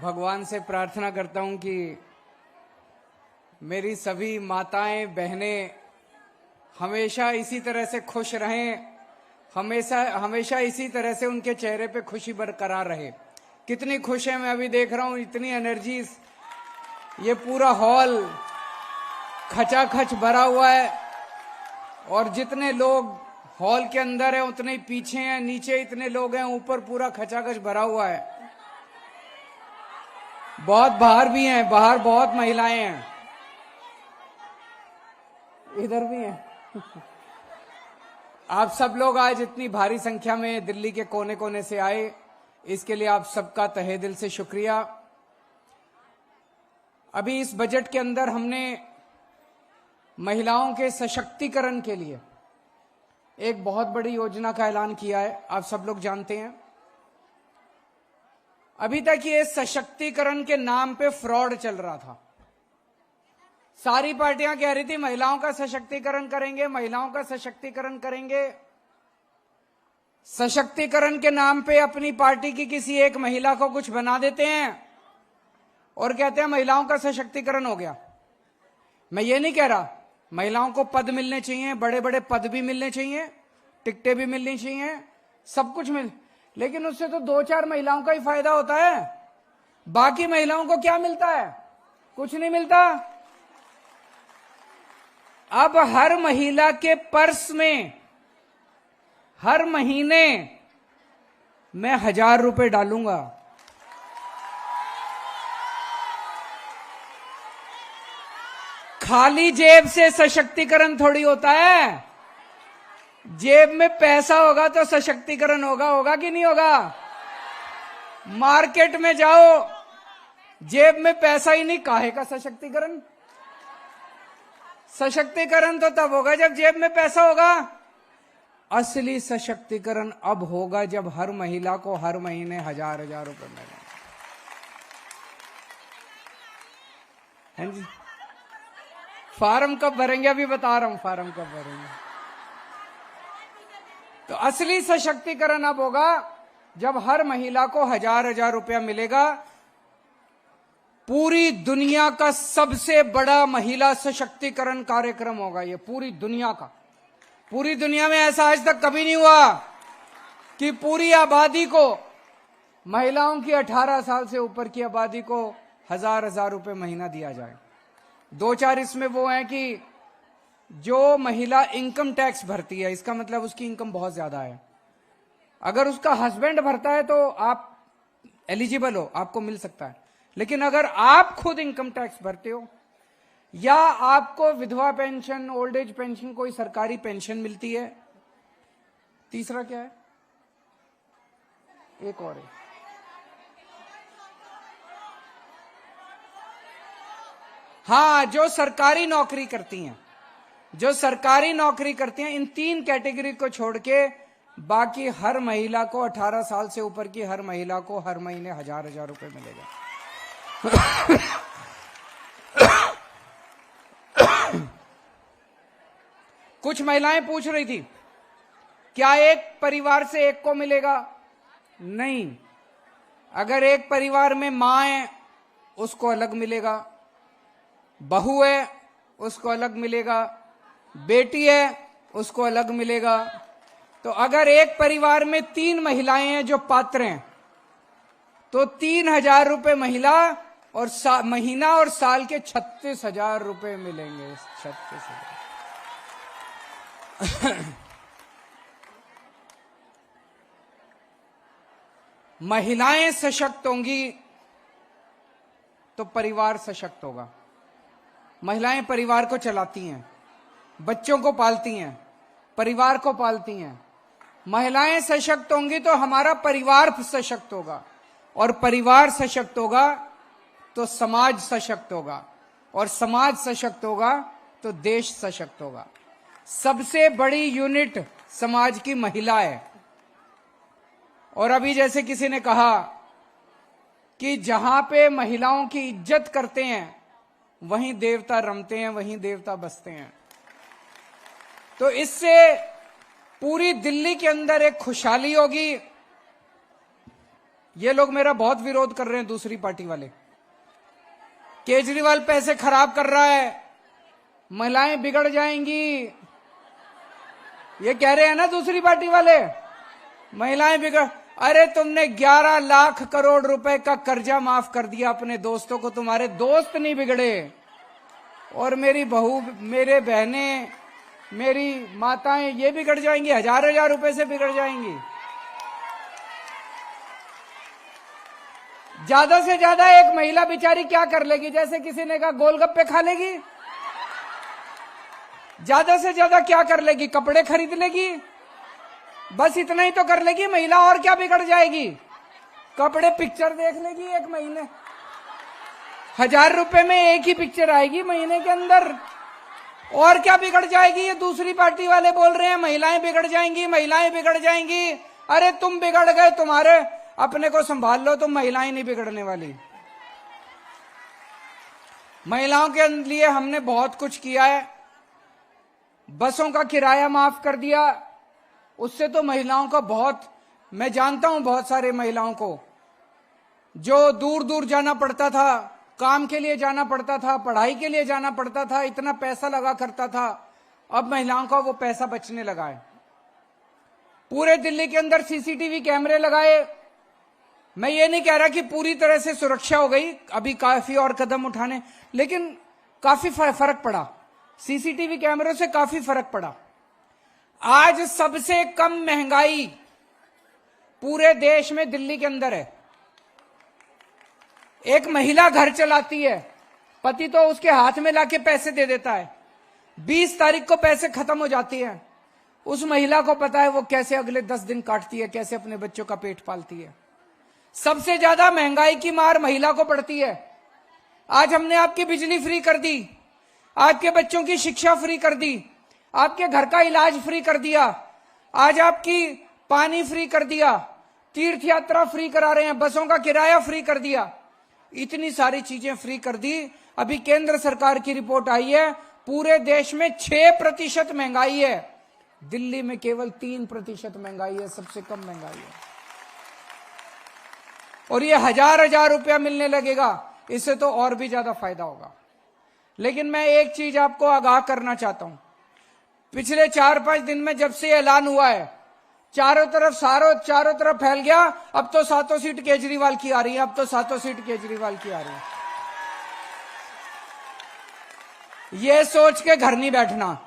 भगवान से प्रार्थना करता हूं कि मेरी सभी माताएं बहनें हमेशा इसी तरह से खुश रहें, हमेशा इसी तरह से उनके चेहरे पे खुशी बरकरार रहे। कितनी खुश है, मैं अभी देख रहा हूं, इतनी एनर्जी, ये पूरा हॉल खचाखच भरा हुआ है और जितने लोग हॉल के अंदर है उतने ही पीछे हैं, नीचे इतने लोग हैं, ऊपर पूरा खचाखच भरा हुआ है। बहुत बाहर भी हैं, बाहर बहुत महिलाएं हैं, इधर भी हैं। आप सब लोग आज इतनी भारी संख्या में दिल्ली के कोने कोने से आए, इसके लिए आप सबका तहे दिल से शुक्रिया। अभी इस बजट के अंदर हमने महिलाओं के सशक्तिकरण के लिए एक बहुत बड़ी योजना का ऐलान किया है, आप सब लोग जानते हैं। अभी तक ये सशक्तिकरण के नाम पे फ्रॉड चल रहा था। सारी पार्टियां कह रही थी महिलाओं का सशक्तिकरण करेंगे, महिलाओं का सशक्तिकरण करेंगे। सशक्तिकरण के नाम पे अपनी पार्टी की किसी एक महिला को कुछ बना देते हैं और कहते हैं महिलाओं का सशक्तिकरण हो गया। मैं ये नहीं कह रहा, महिलाओं को पद मिलने चाहिए, बड़े बड़े पद भी मिलने चाहिए, टिकटें भी मिलनी चाहिए, सब कुछ लेकिन उससे तो 2-4 महिलाओं का ही फायदा होता है। बाकी महिलाओं को क्या मिलता है? कुछ नहीं मिलता। अब हर महिला के पर्स में हर महीने मैं 1000 रुपए डालूंगा। खाली जेब से सशक्तिकरण थोड़ी होता है। जेब में पैसा होगा तो सशक्तिकरण होगा कि नहीं होगा? मार्केट में जाओ, जेब में पैसा ही नहीं, काहे का सशक्तिकरण? सशक्तिकरण तो तब होगा जब जेब में पैसा होगा। असली सशक्तिकरण अब होगा जब हर महिला को हर महीने 1000 रुपए मिलेंगे। हैं जी? फार्म कब भरेंगे? अभी बता रहा हूं फार्म कब भरेंगे। तो असली सशक्तिकरण अब होगा जब हर महिला को 1000 रुपया मिलेगा। पूरी दुनिया का सबसे बड़ा महिला सशक्तिकरण कार्यक्रम होगा ये, पूरी दुनिया का। पूरी दुनिया में ऐसा आज तक कभी नहीं हुआ कि पूरी आबादी को, महिलाओं की 18 साल से ऊपर की आबादी को 1000 रुपए महीना दिया जाए। 2-4 इसमें वो है कि जो महिला इनकम टैक्स भरती है, इसका मतलब उसकी इनकम बहुत ज्यादा है। अगर उसका हस्बैंड भरता है तो आप एलिजिबल हो, आपको मिल सकता है। लेकिन अगर आप खुद इनकम टैक्स भरते हो या आपको विधवा पेंशन, ओल्ड एज पेंशन, कोई सरकारी पेंशन मिलती है। तीसरा क्या है? एक और है, हाँ, जो सरकारी नौकरी करती हैं, जो सरकारी नौकरी करती हैं, इन 3 कैटेगरी को छोड़ के बाकी हर महिला को, 18 साल से ऊपर की हर महिला को हर महीने 1000 रुपए मिलेगा। कुछ महिलाएं पूछ रही थी क्या एक परिवार से एक को मिलेगा? नहीं। अगर एक परिवार में मां है उसको अलग मिलेगा, बहू है उसको अलग मिलेगा, बेटी है उसको अलग मिलेगा। तो अगर एक परिवार में 3 महिलाएं हैं जो पात्र हैं तो 3000 रुपए महिला और महीना और साल के 36,000 रुपए मिलेंगे। 36,000। महिलाएं सशक्त होंगी तो परिवार सशक्त होगा। महिलाएं परिवार को चलाती हैं, बच्चों को पालती हैं, परिवार को पालती हैं। महिलाएं सशक्त होंगी तो हमारा परिवार सशक्त होगा, और परिवार सशक्त होगा तो समाज सशक्त होगा, और समाज सशक्त होगा तो देश सशक्त होगा। सबसे बड़ी यूनिट समाज की महिला है। और अभी जैसे किसी ने कहा कि जहां पे महिलाओं की इज्जत करते हैं वहीं देवता रमते हैं, वहीं देवता बसते हैं। तो इससे पूरी दिल्ली के अंदर एक खुशहाली होगी, ये लोग मेरा बहुत विरोध कर रहे हैं, दूसरी पार्टी वाले। केजरीवाल पैसे खराब कर रहा है, महिलाएं बिगड़ जाएंगी, ये कह रहे हैं ना दूसरी पार्टी वाले, महिलाएं बिगड़। अरे तुमने 11 लाख करोड़ रुपए का कर्जा माफ कर दिया अपने दोस्तों को, तुम्हारे दोस्त नहीं बिगड़े। और मेरी बहू, मेरे बहनें, मेरी माताएं ये बिगड़ जाएंगी, हजार हजार रुपए से बिगड़ जाएंगी। ज्यादा से ज्यादा एक महिला बेचारी क्या कर लेगी? जैसे किसी ने कहा गोलगप्पे खा लेगी। ज्यादा से ज्यादा क्या कर लेगी? कपड़े खरीद लेगी, बस इतना ही तो कर लेगी महिला। और क्या बिगड़ जाएगी? कपड़े, पिक्चर देख लेगी एक महीने, 1000 रुपए में एक ही पिक्चर आएगी महीने के अंदर। और क्या बिगड़ जाएगी? ये दूसरी पार्टी वाले बोल रहे हैं महिलाएं बिगड़ जाएंगी, महिलाएं बिगड़ जाएंगी। अरे तुम बिगड़ गए, तुम्हारे अपने को संभाल लो, तुम महिलाएं नहीं बिगड़ने वाली। महिलाओं के लिए हमने बहुत कुछ किया है। बसों का किराया माफ कर दिया, उससे तो महिलाओं का बहुत, मैं जानता हूं बहुत सारे महिलाओं को जो दूर दूर जाना पड़ता था, काम के लिए जाना पड़ता था, पढ़ाई के लिए जाना पड़ता था, इतना पैसा लगा करता था। अब महिलाओं का वो पैसा बचने लगा है। पूरे दिल्ली के अंदर सीसीटीवी कैमरे लगाए। मैं ये नहीं कह रहा कि पूरी तरह से सुरक्षा हो गई, अभी काफी और कदम उठाने, लेकिन काफी फर्क पड़ा। सीसीटीवी कैमरों से काफी फर्क पड़ा। आज सबसे कम महंगाई पूरे देश में दिल्ली के अंदर है। एक महिला घर चलाती है, पति तो उसके हाथ में लाके पैसे दे देता है, 20 तारीख को पैसे खत्म हो जाती है। उस महिला को पता है वो कैसे अगले 10 दिन काटती है, कैसे अपने बच्चों का पेट पालती है। सबसे ज्यादा महंगाई की मार महिला को पड़ती है। आज हमने आपकी बिजली फ्री कर दी, आपके बच्चों की शिक्षा फ्री कर दी, आपके घर का इलाज फ्री कर दिया, आज आपकी पानी फ्री कर दिया, तीर्थ यात्रा फ्री करा रहे हैं, बसों का किराया फ्री कर दिया, इतनी सारी चीजें फ्री कर दी। अभी केंद्र सरकार की रिपोर्ट आई है, पूरे देश में 6% महंगाई है, दिल्ली में केवल 3% महंगाई है, सबसे कम महंगाई है। और ये हजार रुपया मिलने लगेगा, इससे तो और भी ज्यादा फायदा होगा। लेकिन मैं एक चीज आपको आगाह करना चाहता हूं, पिछले 4-5 दिन में जब से ऐलान हुआ है, चारों तरफ फैल गया, अब तो 7 सीट केजरीवाल की आ रही है, अब तो 7 सीट केजरीवाल की आ रही है। ये सोच के घर नहीं बैठना,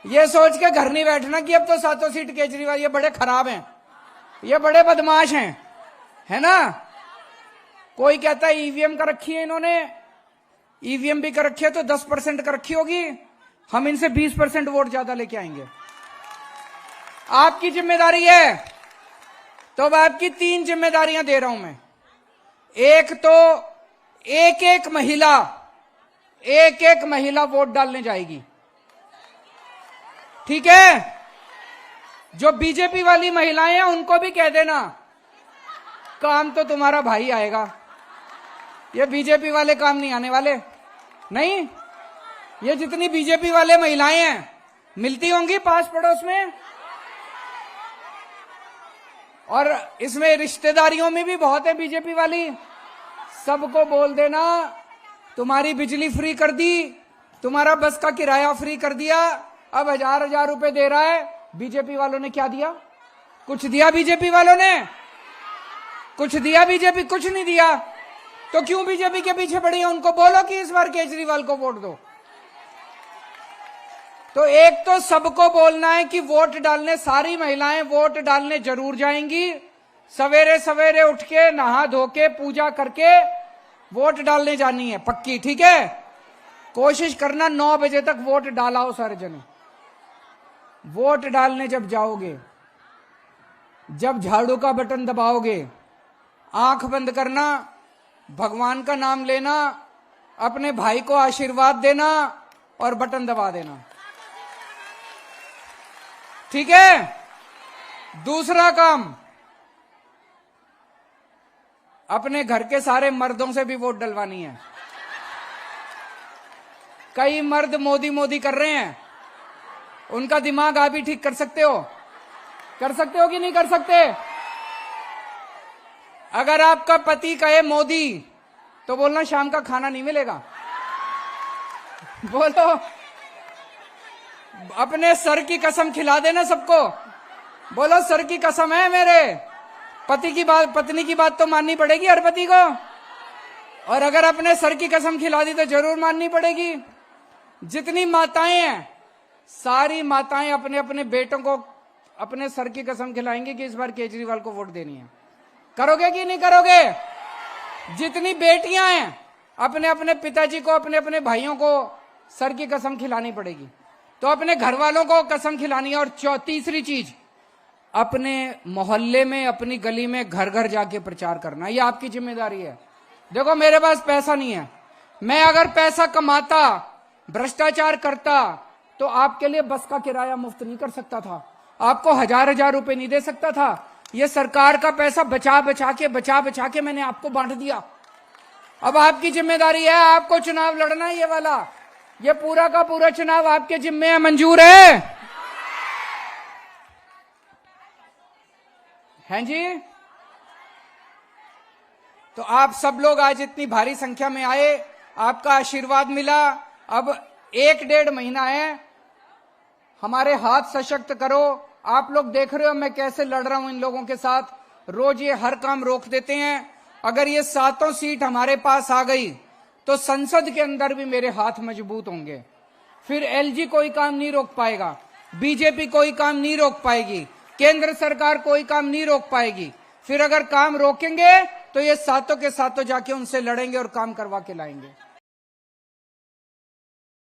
ये सोच के घर नहीं बैठना कि अब तो 7 सीट केजरीवाल, ये बड़े खराब हैं, ये बड़े बदमाश हैं, है ना। कोई कहता है ईवीएम कर रखी है इन्होंने, ईवीएम भी कर रखी है तो 10% कर रखी होगी, हम इनसे 20% वोट ज्यादा लेके आएंगे। आपकी जिम्मेदारी है, तो अब आपकी 3 जिम्मेदारियां दे रहा हूं मैं। एक तो एक एक महिला वोट डालने जाएगी, ठीक है। जो बीजेपी वाली महिलाएं हैं उनको भी कह देना, काम तो तुम्हारा भाई आएगा, ये बीजेपी वाले काम नहीं आने वाले। नहीं, ये जितनी बीजेपी वाले महिलाएं हैं मिलती होंगी पास पड़ोस में, और इसमें रिश्तेदारियों में भी बहुत है बीजेपी वाली। सबको बोल देना तुम्हारी बिजली फ्री कर दी, तुम्हारा बस का किराया फ्री कर दिया, अब हजार रुपए दे रहा है। बीजेपी वालों ने क्या दिया? कुछ दिया बीजेपी वालों ने? कुछ दिया बीजेपी? कुछ नहीं दिया। तो क्यों बीजेपी के पीछे पड़ी है? उनको बोलो कि इस बार केजरीवाल को वोट दो। तो एक तो सबको बोलना है कि वोट डालने, सारी महिलाएं वोट डालने जरूर जाएंगी, सवेरे सवेरे उठ के नहा धो के पूजा करके वोट डालने जानी है, पक्की, ठीक है। कोशिश करना 9 बजे तक वोट डालाओ सारे जने। वोट डालने जब जाओगे, जब झाड़ू का बटन दबाओगे, आंख बंद करना, भगवान का नाम लेना, अपने भाई को आशीर्वाद देना और बटन दबा देना, ठीक है। दूसरा काम, अपने घर के सारे मर्दों से भी वोट डलवानी है। कई मर्द मोदी मोदी कर रहे हैं, उनका दिमाग आप ही ठीक कर सकते हो कि नहीं कर सकते? अगर आपका पति कहे मोदी तो बोलना शाम का खाना नहीं मिलेगा। बोलो, अपने सर की कसम खिला देना सबको। बोलो सर की कसम है मेरे, पति की बात, पत्नी की बात तो माननी पड़ेगी हर पति को, और अगर अपने सर की कसम खिला दी तो जरूर माननी पड़ेगी। जितनी माताएं हैं सारी माताएं अपने अपने बेटों को अपने सर की कसम खिलाएंगे कि इस बार केजरीवाल को वोट देनी है। करोगे कि नहीं करोगे? जितनी बेटियां हैं अपने अपने पिताजी को, अपने अपने भाइयों को सर की कसम खिलानी पड़ेगी। तो अपने घर वालों को कसम खिलानी है। और तीसरी चीज, अपने मोहल्ले में, अपनी गली में, घर घर जाके प्रचार करना, ये आपकी जिम्मेदारी है। देखो मेरे पास पैसा नहीं है, मैं अगर पैसा कमाता, भ्रष्टाचार करता तो आपके लिए बस का किराया मुफ्त नहीं कर सकता था, आपको हजार हजार रुपए नहीं दे सकता था। ये सरकार का पैसा बचा बचा के मैंने आपको बांट दिया। अब आपकी जिम्मेदारी है, आपको चुनाव लड़ना है। ये वाला, ये पूरा का पूरा चुनाव आपके जिम्मे है। मंजूर है? हैं जी? तो आप सब लोग आज इतनी भारी संख्या में आए, आपका आशीर्वाद मिला। अब 1-1.5 महीना है, हमारे हाथ सशक्त करो। आप लोग देख रहे हो मैं कैसे लड़ रहा हूं इन लोगों के साथ। रोज ये हर काम रोक देते हैं। अगर ये 7 सीट हमारे पास आ गई तो संसद के अंदर भी मेरे हाथ मजबूत होंगे। फिर एलजी कोई काम नहीं रोक पाएगा, बीजेपी कोई काम नहीं रोक पाएगी, केंद्र सरकार कोई काम नहीं रोक पाएगी। फिर अगर काम रोकेंगे तो ये 7 के 7 जाके उनसे लड़ेंगे और काम करवा के लाएंगे।